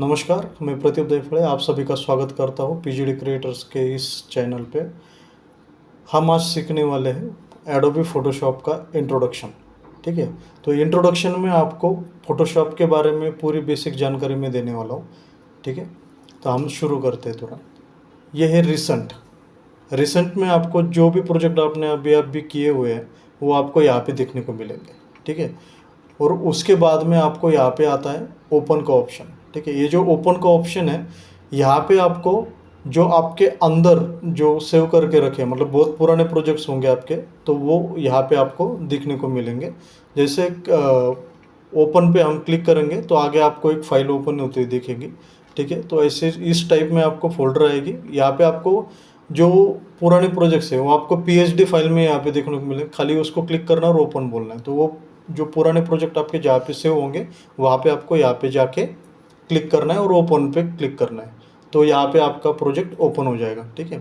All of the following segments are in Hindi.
नमस्कार, मैं प्रदीप देफड़े आप सभी का स्वागत करता हूँ पीजीडी क्रिएटर्स के इस चैनल पे। हम आज सीखने वाले हैं एडोबी फोटोशॉप का इंट्रोडक्शन। ठीक है, तो इंट्रोडक्शन में आपको फोटोशॉप के बारे में पूरी बेसिक जानकारी मैं देने वाला हूँ। ठीक है, तो हम शुरू करते हैं तुरंत। ये है रिसेंट में आपको जो भी प्रोजेक्ट आपने अभी किए हुए हैं वो आपको यहाँ पे देखने को मिलेंगे। ठीक है, और उसके बाद में आपको यहाँ पे आता है ओपन का ऑप्शन। ठीक है, ये जो ओपन का ऑप्शन है यहाँ पे आपको जो आपके अंदर जो सेव करके रखे मतलब बहुत पुराने प्रोजेक्ट्स होंगे आपके, तो वो यहाँ पे आपको दिखने को मिलेंगे। जैसे ओपन पे हम क्लिक करेंगे तो आगे आपको एक फाइल ओपन होती हुई दिखेगी। ठीक है, तो ऐसे इस टाइप में आपको फोल्डर आएगी। यहाँ पे आपको जो पुराने प्रोजेक्ट्स है वो आपको पीएचडी फाइल में यहाँ पे देखने को मिलेंगे। खाली उसको क्लिक करना और ओपन बोलना है, तो वो जो पुराने प्रोजेक्ट आपके जहाँ पे सेव होंगे वहाँ पे आपको यहाँ पे जाके क्लिक करना है और ओपन पे क्लिक करना है, तो यहाँ पे आपका प्रोजेक्ट ओपन हो जाएगा। ठीक है,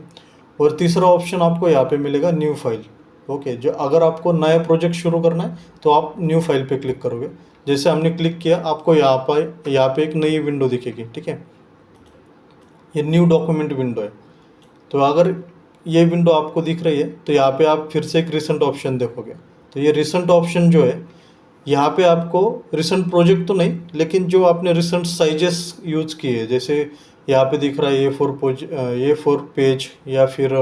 और तीसरा ऑप्शन आपको यहाँ पे मिलेगा न्यू फाइल। ओके, जो अगर आपको नया प्रोजेक्ट शुरू करना है तो आप न्यू फाइल पे क्लिक करोगे। जैसे हमने क्लिक किया आपको यहाँ पे एक नई विंडो दिखेगी। ठीक है, ये न्यू डॉक्यूमेंट विंडो है। तो अगर ये विंडो आपको दिख रही है तो यहाँ पे आप फिर से एक रिसेंट ऑप्शन देखोगे। तो ये रिसेंट ऑप्शन जो है यहाँ पे आपको रिसेंट प्रोजेक्ट तो नहीं, लेकिन जो आपने रिसेंट साइजेस यूज किए, जैसे यहाँ पे दिख रहा है A4 पेज या फिर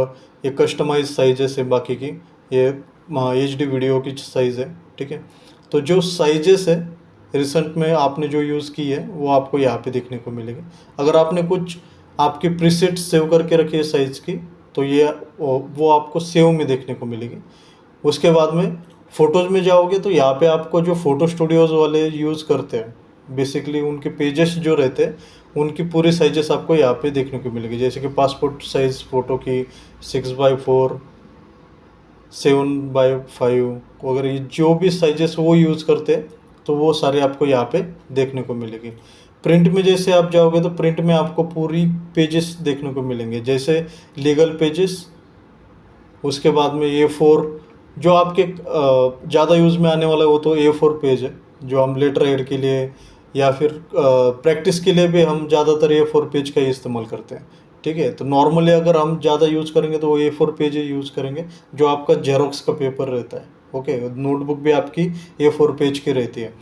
ये कस्टमाइज साइजेस है बाकी की, ये HD वीडियो की साइज़ है। ठीक है, तो जो साइजेस है रिसेंट में आपने जो यूज़ की है वो आपको यहाँ पे देखने को मिलेगी। अगर आपने कुछ आपकी प्रीसेट सेव करके रखी है साइज़ की, तो ये वो आपको सेव में देखने को मिलेगी। उसके बाद में फ़ोटोज़ में जाओगे तो यहाँ पे आपको जो फ़ोटो स्टूडियोज़ वाले यूज़ करते हैं बेसिकली उनके पेजेस जो रहते हैं उनकी पूरी साइजेस आपको यहाँ पे देखने को मिलेगी। जैसे कि पासपोर्ट साइज़ फ़ोटो की 6x4, 7x5 वगैरह, ये जो भी साइजेस वो यूज़ करते हैं तो वो सारे आपको यहाँ पे देखने को मिलेगी। प्रिंट में जैसे आप जाओगे तो प्रिंट में आपको पूरी पेजेस देखने को मिलेंगे, जैसे लीगल पेजेस। उसके बाद में A4 जो आपके ज़्यादा यूज़ में आने वाला है वो तो A4 पेज है, जो हम लेटर हेड के लिए या फिर प्रैक्टिस के लिए भी हम ज़्यादातर A4 पेज का ही इस्तेमाल करते हैं। ठीक है, तो नॉर्मली अगर हम ज़्यादा यूज़ करेंगे तो वो A4 पेज ही यूज़ करेंगे जो आपका जेरोक्स का पेपर रहता है। ओके, नोटबुक भी आपकी A4 पेज की रहती है।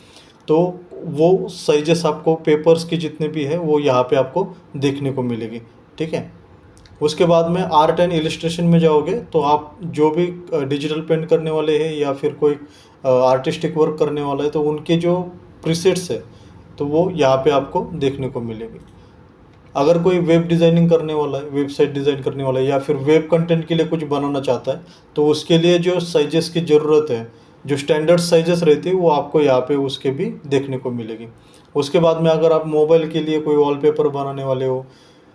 तो वो साइजेस आपको पेपर्स की जितने भी है वो यहाँ पे आपको देखने को मिलेगी। ठीक है, उसके बाद में आर्ट एंड इलिस्ट्रेशन में जाओगे तो आप जो भी डिजिटल पेंट करने वाले हैं या फिर कोई आर्टिस्टिक वर्क करने वाला है तो उनके जो प्रीसेट्स है तो वो यहाँ पे आपको देखने को मिलेगी। अगर कोई वेब डिज़ाइनिंग करने वाला है, वेबसाइट डिज़ाइन करने वाला है या फिर वेब कंटेंट के लिए कुछ बनाना चाहता है तो उसके लिए जो साइजेस की ज़रूरत है, जो स्टैंडर्ड साइजेस रहती है वो आपको यहाँ पे उसके भी देखने को मिलेगी। उसके बाद में अगर आप मोबाइल के लिए कोई वॉलपेपर बनाने वाले हो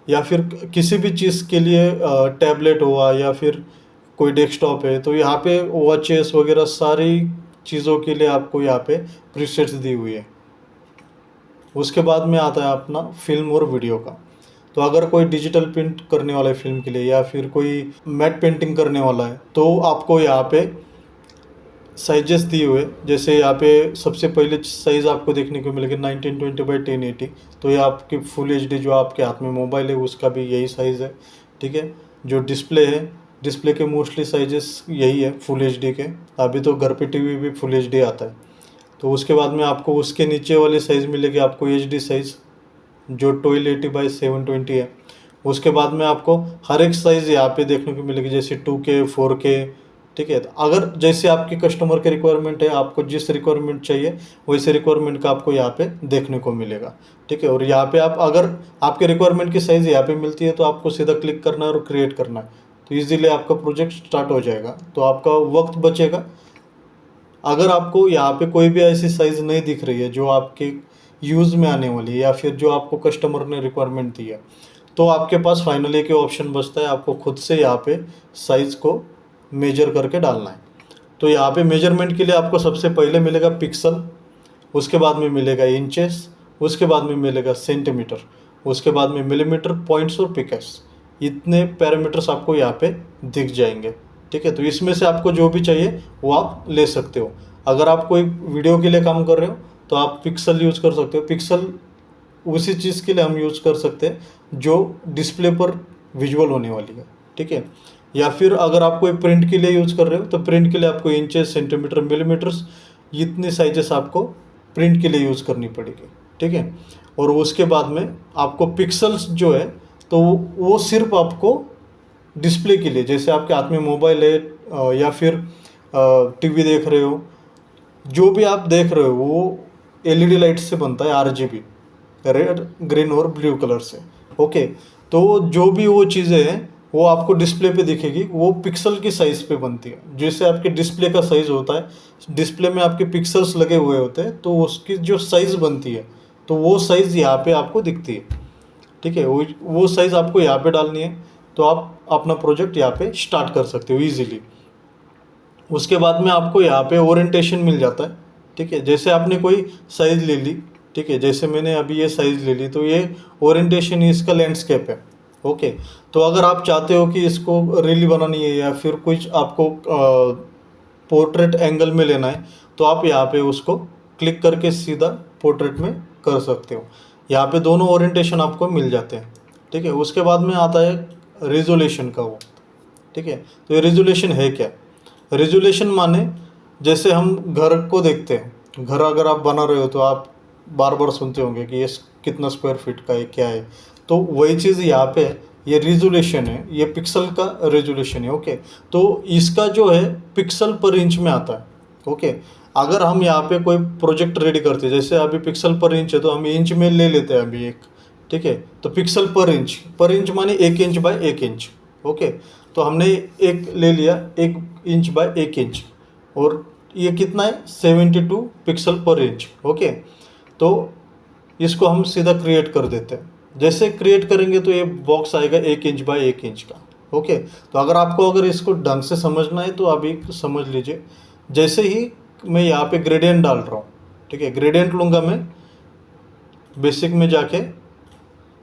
या फिर किसी भी चीज़ के लिए टैबलेट हुआ या फिर कोई डेस्कटॉप है तो यहाँ पे वॉचेस वगैरह सारी चीज़ों के लिए आपको यहाँ पे प्रीसेट्स दी हुई है। उसके बाद में आता है अपना फिल्म और वीडियो का। तो अगर कोई डिजिटल प्रिंट करने वाला है फिल्म के लिए या फिर कोई मैट पेंटिंग करने वाला है तो आपको यहाँ पे साइजेस दिए हुए, जैसे यहाँ पे सबसे पहले साइज़ आपको देखने को मिलेगा 1920x1080। तो ये आपकी फुल HD जो आपके हाथ में मोबाइल है उसका भी यही साइज़ है। ठीक है, जो डिस्प्ले है, डिस्प्ले के मोस्टली साइजेस यही है फुल HD के। अभी तो घर पे टीवी भी फुल HD आता है। तो उसके बाद में आपको उसके नीचे वाले साइज़ मिलेगी आपको HD साइज़ जो 1280x720 है। उसके बाद में आपको हर एक साइज़ यहाँ पे देखने को मिलेगी, जैसे 2K 4K। ठीक है, तो अगर जैसे आपके कस्टमर के रिक्वायरमेंट है, आपको जिस रिक्वायरमेंट चाहिए वैसे रिक्वायरमेंट का आपको यहाँ पे देखने को मिलेगा। ठीक है, और यहाँ पे आप अगर आपके रिक्वायरमेंट की साइज़ यहाँ पे मिलती है तो आपको सीधा क्लिक करना है और क्रिएट करना है, तो ईजिली आपका प्रोजेक्ट स्टार्ट हो जाएगा, तो आपका वक्त बचेगा। अगर आपको यहाँ पे कोई भी ऐसी साइज़ नहीं दिख रही है जो आपके यूज़ में आने वाली है या फिर जो आपको कस्टमर ने रिक्वायरमेंट दी है, तो आपके पास फाइनल एक ऑप्शन बचता है, आपको खुद से यहाँ पे साइज़ को मेजर करके डालना है। तो यहाँ पे मेजरमेंट के लिए आपको सबसे पहले मिलेगा पिक्सल, उसके बाद में मिलेगा इंचेस, उसके बाद में मिलेगा सेंटीमीटर, उसके बाद में मिलीमीटर, पॉइंट्स और पिकेस। इतने पैरामीटर्स आपको यहाँ पे दिख जाएंगे। ठीक है, तो इसमें से आपको जो भी चाहिए वो आप ले सकते हो। अगर आप कोई वीडियो के लिए काम कर रहे हो तो आप पिक्सल यूज़ कर सकते हो। पिक्सल उसी चीज़ के लिए हम यूज़ कर सकते हैं जो डिस्प्ले पर विजुअल होने वाली है, ठीक है। या फिर अगर आप कोई प्रिंट के लिए यूज़ कर रहे हो तो प्रिंट के लिए आपको इंचेस, सेंटीमीटर, मिलीमीटर्स, इतने साइजेस आपको प्रिंट के लिए यूज़ करनी पड़ेगी, ठीक है। और उसके बाद में आपको पिक्सल्स जो है तो वो सिर्फ आपको डिस्प्ले के लिए, जैसे आपके हाथ में मोबाइल है या फिर टीवी देख रहे हो, जो भी आप देख रहे हो वो एलईडी लाइट से बनता है, आरजीबी, रेड, ग्रीन और ब्लू कलर से, ओके। तो जो भी वो चीज़ें हैं वो आपको डिस्प्ले पे दिखेगी, वो पिक्सल की साइज़ पे बनती है। जैसे आपके डिस्प्ले का साइज़ होता है, डिस्प्ले में आपके पिक्सल्स लगे हुए होते हैं, तो उसकी जो साइज़ बनती है तो वो साइज़ यहाँ पे आपको दिखती है, ठीक है। वो साइज़ आपको यहाँ पे डालनी है, तो आप अपना प्रोजेक्ट यहाँ पे स्टार्ट कर सकते हो ईजिली। उसके बाद में आपको यहाँ पे ओरिएंटेशन मिल जाता है, ठीक है। जैसे आपने कोई साइज़ ले ली, ठीक है, जैसे मैंने अभी ये साइज़ ले ली, तो ये ओरिएंटेशन इसका लैंडस्केप है, ओके। तो अगर आप चाहते हो कि इसको रीली बनानी है या फिर कुछ आपको पोर्ट्रेट एंगल में लेना है, तो आप यहाँ पे उसको क्लिक करके सीधा पोर्ट्रेट में कर सकते हो। यहाँ पे दोनों ओरिएंटेशन आपको मिल जाते हैं, ठीक है। उसके बाद में आता है रेजोल्यूशन का वो, ठीक है। तो ये रेजोल्यूशन है क्या? रेजोल्यूशन माने जैसे हम घर को देखते हैं, घर अगर आप बना रहे हो तो आप बार बार सुनते होंगे कि ये कितना स्क्वायर फीट का है, क्या है। तो वही चीज़ यहाँ पे है, ये रेजोल्यूशन है, ये पिक्सल का रेजोल्यूशन है, ओके। तो इसका जो है पिक्सल पर इंच में आता है, ओके। अगर हम यहाँ पे कोई प्रोजेक्ट रेडी करते हैं, जैसे अभी पिक्सल पर इंच है तो हम इंच में ले लेते हैं अभी एक, ठीक है। तो पिक्सल पर इंच माने 1 इंच बाय 1 इंच, ओके। तो हमने एक ले लिया 1 इंच बाय 1 इंच, और ये कितना है 72 पिक्सल पर इंच, ओके। तो इसको हम सीधा क्रिएट कर देते हैं। जैसे क्रिएट करेंगे तो ये बॉक्स आएगा 1 इंच बाय 1 इंच का, ओके। तो अगर इसको ढंग से समझना है तो अभी समझ लीजिए। जैसे ही मैं यहाँ पे ग्रेडियंट डाल रहा हूँ, ठीक है, ग्रेडियंट लूँगा मैं बेसिक में जाके।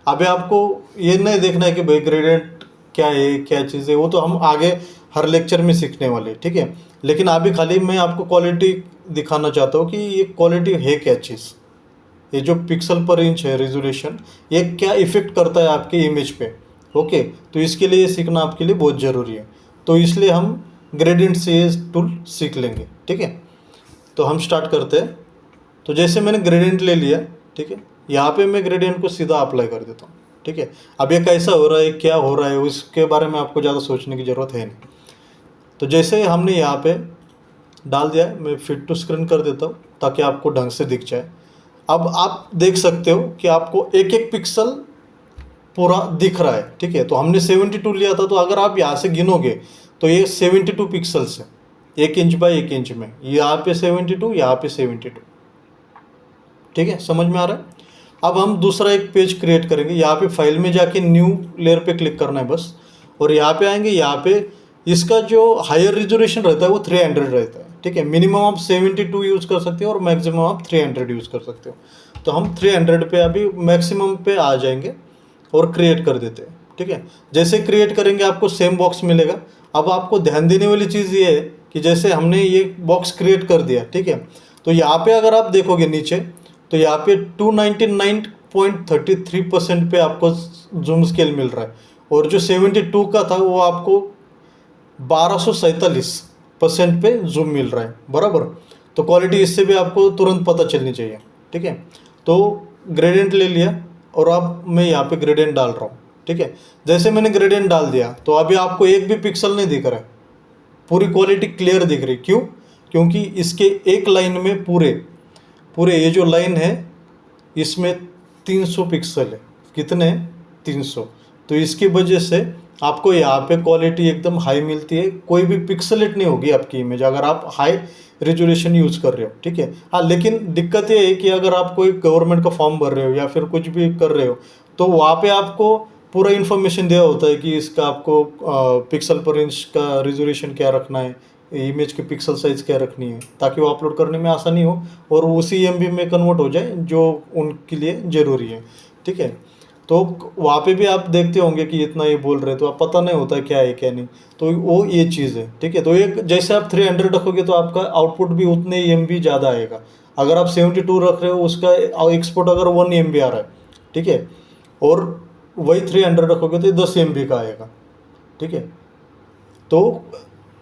अभी आपको ये नहीं देखना है कि भाई ग्रेडियंट क्या है, क्या चीज़ है, वो तो हम आगे हर लेक्चर में सीखने वाले, ठीक है। लेकिन अभी खाली मैं आपको क्वालिटी दिखाना चाहता हूँ कि ये क्वालिटी है क्या चीज़। ये जो पिक्सल पर इंच है रेजोल्यूशन, ये क्या इफेक्ट करता है आपके इमेज पे, ओके। तो इसके लिए सीखना आपके लिए बहुत ज़रूरी है। तो इसलिए हम ग्रेडियंट से ये टूल सीख लेंगे, ठीक है। तो हम स्टार्ट करते हैं। तो जैसे मैंने ग्रेडियंट ले लिया, ठीक है, यहाँ पे मैं ग्रेडियंट को सीधा अप्लाई कर देता हूँ, ठीक है। अब ये कैसा हो रहा है, क्या हो रहा है, उसके बारे में आपको ज़्यादा सोचने की ज़रूरत है नहीं। तो जैसे हमने यहाँ पे डाल दिया, मैं फिट टू स्क्रीन कर देता हूँ ताकि आपको ढंग से दिख जाए। अब आप देख सकते हो कि आपको एक एक पिक्सल पूरा दिख रहा है, ठीक है। तो हमने 72 लिया था, तो अगर आप यहाँ से गिनोगे तो ये 72 पिक्सल्स है 1 इंच बाय 1 इंच में। यहाँ पे 72, यहाँ पे 72, ठीक है, समझ में आ रहा है। अब हम दूसरा एक पेज क्रिएट करेंगे। यहाँ पे फाइल में जाके न्यू लेयर पे क्लिक करना है बस, और यहाँ पे आएंगे। यहाँ पे इसका जो हायर रिजोल्यूशन रहता है वो 300 रहता है, ठीक है। मिनिमम आप 72 यूज़ कर सकते हो और मैक्सिमम आप 300 यूज़ कर सकते हो। तो हम 300 पे अभी मैक्सिमम पे आ जाएंगे और क्रिएट कर देते हैं, ठीक है। जैसे क्रिएट करेंगे आपको सेम बॉक्स मिलेगा। अब आपको ध्यान देने वाली चीज़ ये है कि जैसे हमने ये बॉक्स क्रिएट कर दिया, ठीक है, तो यहाँ पे अगर आप देखोगे नीचे, तो यहाँ पे 299.33% पे आपको जूम स्केल मिल रहा है, और जो 72 का था वो आपको 1247% पे जूम मिल रहा है, बराबर। तो क्वालिटी इससे भी आपको तुरंत पता चलनी चाहिए, ठीक है। तो ग्रेडियंट ले लिया और अब मैं यहाँ पे ग्रेडियंट डाल रहा हूँ, ठीक है। जैसे मैंने ग्रेडियंट डाल दिया तो अभी आपको एक भी पिक्सल नहीं दिख रहा है, पूरी क्वालिटी क्लियर दिख रही। क्यों? क्योंकि इसके एक लाइन में पूरे ये जो लाइन है इसमें 300 पिक्सल है। कितने? 300। तो इसकी वजह से आपको यहाँ पे क्वालिटी एकदम हाई मिलती है, कोई भी पिक्सलेट नहीं होगी आपकी इमेज अगर आप हाई रेजोल्यूशन यूज़ कर रहे हो, ठीक है। हाँ, लेकिन दिक्कत ये है कि अगर आप कोई गवर्नमेंट का फॉर्म भर रहे हो या फिर कुछ भी कर रहे हो, तो वहाँ पे आपको पूरा इन्फॉर्मेशन दिया होता है कि इसका आपको पिक्सल पर इंच का रेजोल्यूशन क्या रखना है, इमेज की पिक्सल साइज़ क्या रखनी है, ताकि वो अपलोड करने में आसानी हो और उसी एमबी में कन्वर्ट हो जाए जो उनके लिए ज़रूरी है, ठीक है। तो वहाँ पे भी आप देखते होंगे कि इतना ये बोल रहे, तो आप पता नहीं होता क्या है क्या नहीं, तो वो ये चीज़ है, ठीक है। तो एक जैसे आप 300 रखोगे तो आपका आउटपुट भी उतने ही एमबी ज़्यादा आएगा। अगर आप 72 रख रहे हो, उसका एक्सपोर्ट अगर 1 MB आ रहा है, ठीक है। और वही 300 रखोगे तो 10 MB का आएगा, ठीक है। तो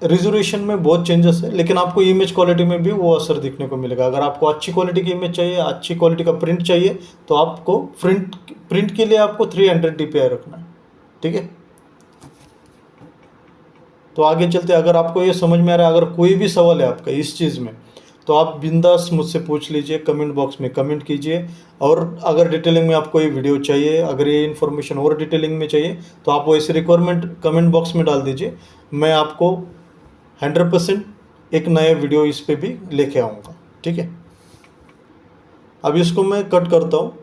रिजोल्यूशन में बहुत चेंजेस है, लेकिन आपको इमेज क्वालिटी में भी वो असर दिखने को मिलेगा। अगर आपको अच्छी क्वालिटी की इमेज चाहिए, अच्छी क्वालिटी का प्रिंट चाहिए, तो आपको प्रिंट के लिए आपको 300 DPI रखना है, ठीक है। तो आगे चलते, अगर आपको ये समझ में आ रहा है, अगर कोई भी सवाल है आपका इस चीज़ में, तो आप बिंदास मुझसे पूछ लीजिए, कमेंट बॉक्स में कमेंट कीजिए। और अगर डिटेलिंग में आपको ये वीडियो चाहिए, अगर ये इन्फॉर्मेशन और डिटेलिंग में चाहिए, तो आप वैसे रिक्वायरमेंट कमेंट बॉक्स में डाल दीजिए। मैं आपको 100% एक नया वीडियो इस पे भी लेके आऊँगा, ठीक है। अब इसको मैं कट करता हूँ,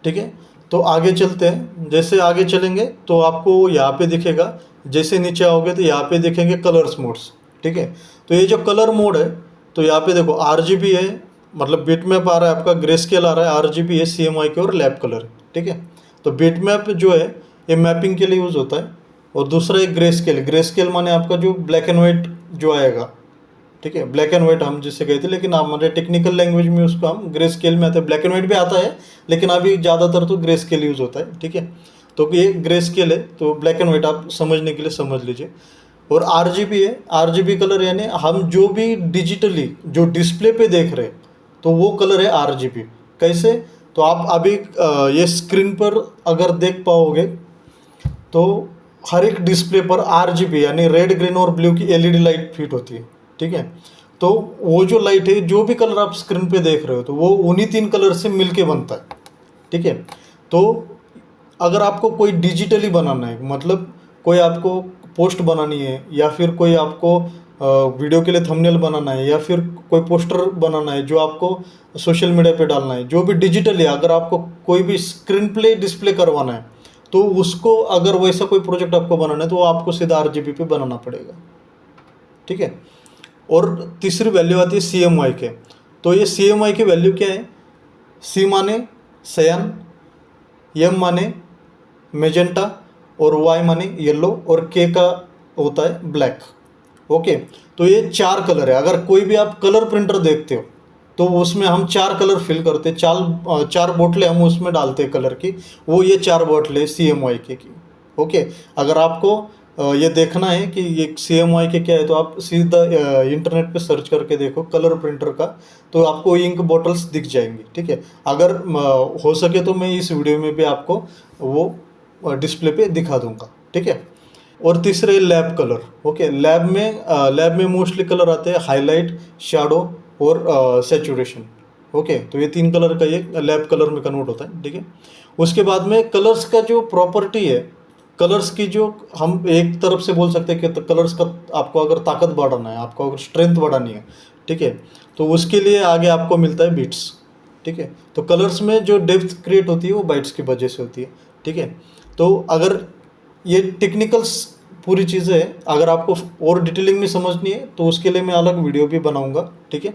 ठीक है। तो आगे चलते हैं। जैसे आगे चलेंगे तो आपको यहाँ पे दिखेगा, जैसे नीचे आओगे तो यहाँ पे देखेंगे कलर्स मोड्स, ठीक है। तो ये जो कलर मोड है, तो यहाँ पे देखो RGB है, मतलब बिटमैप आ रहा है आपका, ग्रे स्केल आ रहा है, RGB है, CMYK के और लैब कलर है, ठीक है। तो बिटमैप जो है ये मैपिंग के लिए यूज़ होता है। और दूसरा एक ग्रे स्केल माने आपका जो ब्लैक एंड वाइट जो आएगा, ठीक है। ब्लैक एंड वाइट हम जिससे कहते हैं, लेकिन हमारे टेक्निकल लैंग्वेज में उसको हम ग्रे स्केल में आते हैं। ब्लैक एंड वाइट भी आता है, लेकिन अभी ज़्यादातर तो ग्रे स्केल यूज़ होता है, ठीक है। तो ये ग्रे स्केल है, तो ब्लैक एंड वाइट आप समझने के लिए समझ लीजिए। और RGB है, RGB कलर यानी हम जो भी डिजिटली जो डिस्प्ले पे देख रहे हैं, तो वो कलर है RGB। कैसे? तो आप अभी ये स्क्रीन पर अगर देख पाओगे, तो हर एक डिस्प्ले पर RGB यानी रेड, ग्रीन और ब्लू की LED लाइट फिट होती है, ठीक है। तो वो जो लाइट है, जो भी कलर आप स्क्रीन पे देख रहे हो, तो वो उन्हीं 3 कलर से मिलके बनता है, ठीक है। तो अगर आपको कोई डिजिटली बनाना है, मतलब कोई आपको पोस्ट बनानी है, या फिर कोई आपको वीडियो के लिए थंबनेल बनाना है, या फिर कोई पोस्टर बनाना है जो आपको सोशल मीडिया पे डालना है, जो भी डिजिटली, अगर आपको कोई भी स्क्रीन प्ले डिस्प्ले करवाना है, तो उसको अगर वैसा कोई प्रोजेक्ट आपको बनाना है, तो वो आपको सीधा RGB पे बनाना पड़ेगा, ठीक है। और तीसरी वैल्यू आती है CMYK। तो ये CMYK वैल्यू क्या है? C माने सयान, M माने मेजेंटा, और Y माने येलो, और K का होता है ब्लैक, ओके। तो ये 4 कलर है। अगर कोई भी आप कलर प्रिंटर देखते हो, तो उसमें हम 4 कलर फिल करते हैं, 4 बोतलें हम उसमें डालते हैं कलर की, वो ये 4 बोतलें CMYK की, ओके। अगर आपको ये देखना है कि ये CMYK क्या है, तो आप सीधा इंटरनेट पे सर्च करके देखो कलर प्रिंटर का, तो आपको इंक बॉटल्स दिख जाएंगी, ठीक है। अगर हो सके तो मैं इस वीडियो में भी आपको वो डिस्प्ले पे दिखा दूंगा, ठीक है। और तीसरे लैब कलर, ओके। लैब में मोस्टली कलर आते हैं हाईलाइट, शैडो और सैचुरेशन, ओके। तो ये 3 कलर का ये लैब कलर में कन्वर्ट होता है, ठीक है। उसके बाद में कलर्स का जो प्रॉपर्टी है, कलर्स की जो हम एक तरफ से बोल सकते हैं कि कलर्स का आपको अगर ताकत बढ़ाना है, आपको अगर स्ट्रेंथ बढ़ानी है, ठीक है, तो उसके लिए आगे आपको मिलता है बिट्स, ठीक है। तो कलर्स में जो डेप्थ क्रिएट होती है वो बाइट्स की वजह से होती है, ठीक है। तो अगर ये टेक्निकल्स पूरी चीज़ें हैं, अगर आपको और डिटेलिंग में समझनी है, तो उसके लिए मैं अलग वीडियो भी बनाऊंगा, ठीक है।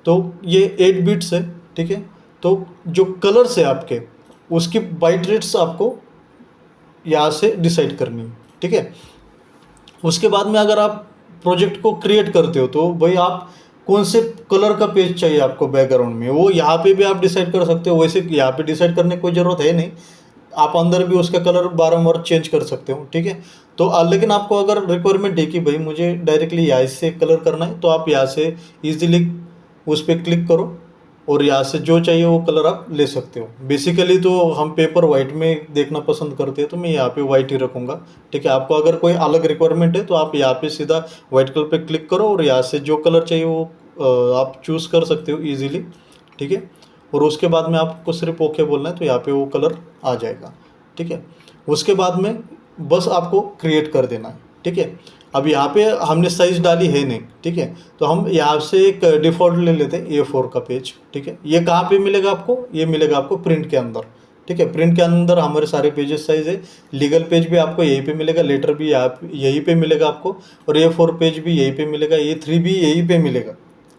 तो ये 8 बिट्स है, ठीक है। तो जो कलर्स है आपके, उसकी बाइट रेट्स आपको यहाँ से डिसाइड करनी है, ठीक है। उसके बाद में अगर आप प्रोजेक्ट को क्रिएट करते हो, तो भाई आप कौन से कलर का पेज चाहिए आपको बैकग्राउंड में, वो यहाँ पे भी आप डिसाइड कर सकते हो। वैसे यहाँ पे डिसाइड करने की कोई ज़रूरत है नहीं, आप अंदर भी उसका कलर बारम्बार चेंज कर सकते हो, ठीक है। तो लेकिन आपको अगर रिक्वायरमेंट है कि भाई मुझे डायरेक्टली यहाँ से कलर करना है, तो आप यहाँ से ईजिली उस पर क्लिक करो, और यहाँ से जो चाहिए वो कलर आप ले सकते हो। बेसिकली तो हम पेपर वाइट में देखना पसंद करते हैं, तो मैं यहाँ पे वाइट ही रखूँगा, ठीक है। आपको अगर कोई अलग रिक्वायरमेंट है, तो आप यहाँ पे सीधा वाइट कलर पे क्लिक करो, और यहाँ से जो कलर चाहिए वो आप चूज़ कर सकते हो ईजिली, ठीक है। और उसके बाद में आपको सिर्फ ओके बोलना है, तो यहाँ पे वो कलर आ जाएगा, ठीक है। उसके बाद में बस आपको क्रिएट कर देना है, ठीक है। अब यहाँ पे हमने साइज़ डाली है नहीं, ठीक है। तो हम यहाँ से एक डिफ़ॉल्ट ले लेते हैं A4 का पेज, ठीक है। ये कहाँ पे मिलेगा आपको? ये मिलेगा आपको प्रिंट के अंदर, ठीक है। प्रिंट के अंदर हमारे सारे पेजेस साइज़ है। लीगल पेज भी आपको यहीं पे मिलेगा, लेटर भी यहीं पे मिलेगा आपको, और A4 पेज भी यहीं पे मिलेगा, A3 भी यहीं पे मिलेगा,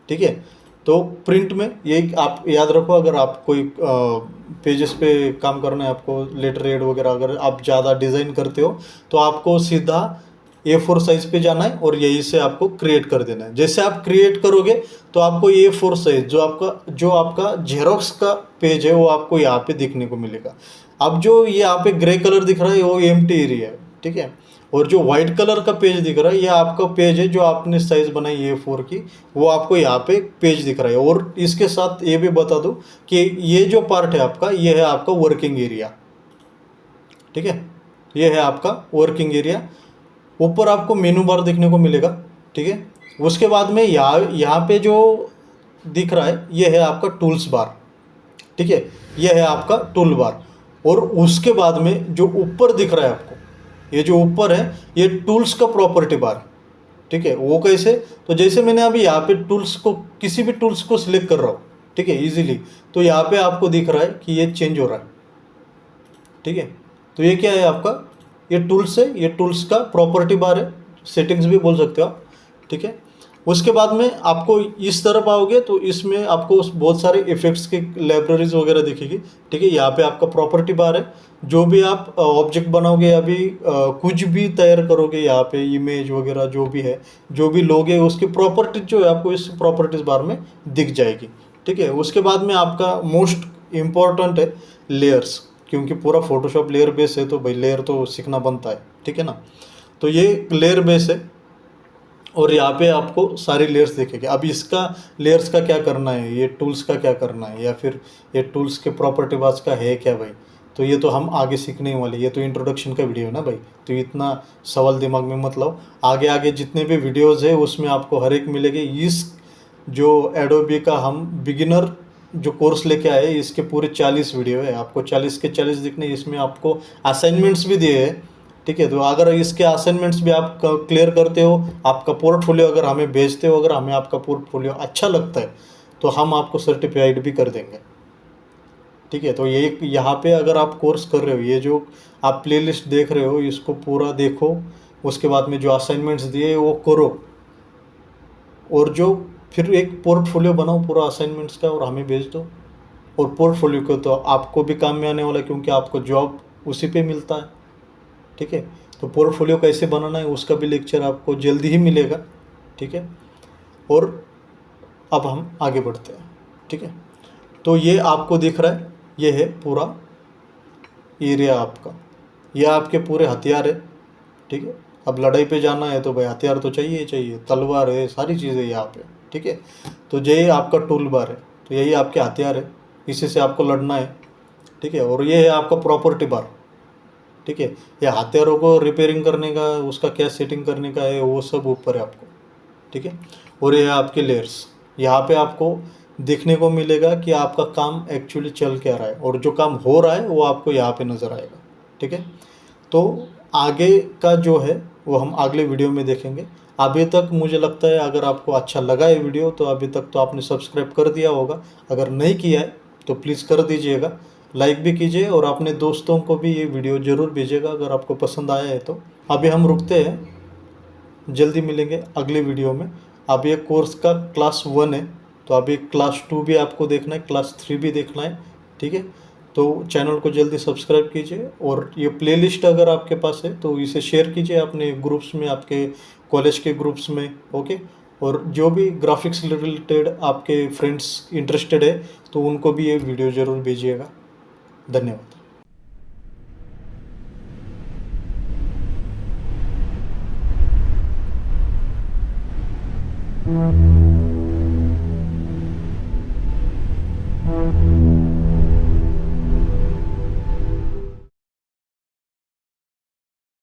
ठीक है। तो प्रिंट में ये आप याद रखो, अगर आप कोई पेजेस पे काम करना है आपको, लेटर एड वगैरह अगर आप ज़्यादा डिज़ाइन करते हो, तो आपको सीधा A4 साइज पे जाना है और यहीं से आपको क्रिएट कर देना है। जैसे आप क्रिएट करोगे तो आपको A4 साइज जो आपका जेरोक्स का पेज है वो आपको यहाँ पे दिखने को मिलेगा। अब जो ये यहाँ पे ग्रे कलर दिख रहा है वो एम्प्टी एरिया है, ठीक है। और जो व्हाइट कलर का पेज दिख रहा है ये आपका पेज है जो आपने साइज बनाई A4 की, वो आपको यहाँ पे पेज दिख रहा है। और इसके साथ ये भी बता दूं कि ये जो पार्ट है आपका, ये है आपका वर्किंग एरिया, ठीक है। ये है आपका वर्किंग एरिया। ऊपर आपको मेनू बार देखने को मिलेगा, ठीक है। उसके बाद में यहाँ पे जो दिख रहा है ये है आपका टूल्स बार, ठीक है। ये है आपका टूल बार। और उसके बाद में जो ऊपर दिख रहा है आपको, ये जो ऊपर है ये टूल्स का प्रॉपर्टी बार है, ठीक है। वो कैसे, तो जैसे मैंने अभी यहाँ पे टूल्स को, किसी भी टूल्स को सिलेक्ट कर रहा हूँ, ठीक है, इजीली, तो यहाँ पे आपको दिख रहा है कि ये चेंज हो रहा है, ठीक है। तो ये क्या है आपका, ये टूल्स है, ये टूल्स का प्रॉपर्टी बार है, सेटिंग्स भी बोल सकते हो आप, ठीक है। उसके बाद में आपको इस तरफ आओगे तो इसमें आपको बहुत सारे इफेक्ट्स की लाइब्रेरीज वगैरह दिखेगी, ठीक है। यहाँ पे आपका प्रॉपर्टी बार है, जो भी आप ऑब्जेक्ट बनाओगे या भी कुछ भी तैयार करोगे, यहाँ पे इमेज वगैरह जो भी है, जो भी लोगे, उसकी प्रॉपर्टीज जो है आपको इस प्रॉपर्टीज बार में दिख जाएगी, ठीक है। उसके बाद में आपका मोस्ट इम्पॉर्टेंट है लेयर्स, क्योंकि पूरा फोटोशॉप लेयर बेस है तो भाई लेयर तो सीखना बनता है, ठीक है ना। तो ये लेयर बेस है और यहाँ पे आपको सारी लेयर्स देखेंगे। अब इसका लेयर्स का क्या करना है, ये टूल्स का क्या करना है, या फिर ये टूल्स के प्रॉपर्टी बाज का है क्या भाई, तो ये तो हम आगे सीखने वाले, ये तो इंट्रोडक्शन का वीडियो है ना भाई, तो इतना सवाल दिमाग में मत लाओ। आगे आगे जितने भी वीडियोज़ है उसमें आपको हर एक मिलेगी। इस जो एडोबी का हम बिगिनर जो कोर्स लेके आए, इसके पूरे 40 वीडियो है, आपको 40 के 40 दिखने। इसमें आपको असाइनमेंट्स भी दिए हैं, ठीक है। तो अगर इसके असाइनमेंट्स भी आप क्लियर करते हो, आपका पोर्टफोलियो अगर हमें भेजते हो, अगर हमें आपका पोर्टफोलियो अच्छा लगता है तो हम आपको सर्टिफाइड भी कर देंगे, ठीक है। तो ये यहाँ पे अगर आप कोर्स कर रहे हो, ये जो आप प्लेलिस्ट देख रहे हो इसको पूरा देखो, उसके बाद में जो असाइनमेंट्स दिए वो करो, और जो फिर एक पोर्टफोलियो बनाओ पूरा असाइनमेंट्स का और हमें भेज दो। और पोर्टफोलियो को तो आपको भी काम में आने वाला है, क्योंकि आपको जॉब उसी पे मिलता है, ठीक है। तो पोर्टफोलियो कैसे बनाना है उसका भी लेक्चर आपको जल्दी ही मिलेगा, ठीक है। और अब हम आगे बढ़ते हैं, ठीक है। तो ये आपको दिख रहा है, ये है पूरा एरिया आपका, ये आपके पूरे हथियार है, ठीक है। अब लड़ाई पे जाना है तो भाई हथियार तो चाहिए ही चाहिए, तलवार है, सारी चीज़ें यहाँ पे, ठीक है। तो ये आपका टूल बार है, तो यही आपके हथियार है, इसी से आपको लड़ना है, ठीक है। और ये है आपका प्रॉपर्टी बार, ठीक है। ये हथियारों को रिपेयरिंग करने का, उसका क्या सेटिंग करने का है वो सब ऊपर है आपको, ठीक है। और ये है आपके लेयर्स, यहाँ पे आपको देखने को मिलेगा कि आपका काम एक्चुअली चल क्या रहा है, और जो काम हो रहा है वो आपको यहाँ पे नज़र आएगा, ठीक है। तो आगे का जो है वो हम अगले वीडियो में देखेंगे। अभी तक मुझे लगता है अगर आपको अच्छा लगा ये वीडियो तो अभी तक तो आपने सब्सक्राइब कर दिया होगा, अगर नहीं किया है तो प्लीज़ कर दीजिएगा, लाइक भी कीजिए और अपने दोस्तों को भी ये वीडियो ज़रूर भेजिएगा अगर आपको पसंद आया है तो। अभी हम रुकते हैं, जल्दी मिलेंगे अगले वीडियो में। अब ये कोर्स का क्लास 1 है, तो अभी क्लास 2 भी आपको देखना है, क्लास 3 भी देखना है, ठीक है। तो चैनल को जल्दी सब्सक्राइब कीजिए, और ये प्लेलिस्ट अगर आपके पास है तो इसे शेयर कीजिए अपने ग्रुप्स में, आपके कॉलेज के ग्रुप्स में, ओके। और जो भी ग्राफिक्स रिलेटेड आपके फ्रेंड्स इंटरेस्टेड है तो उनको भी ये वीडियो ज़रूर भेजिएगा। धन्यवाद।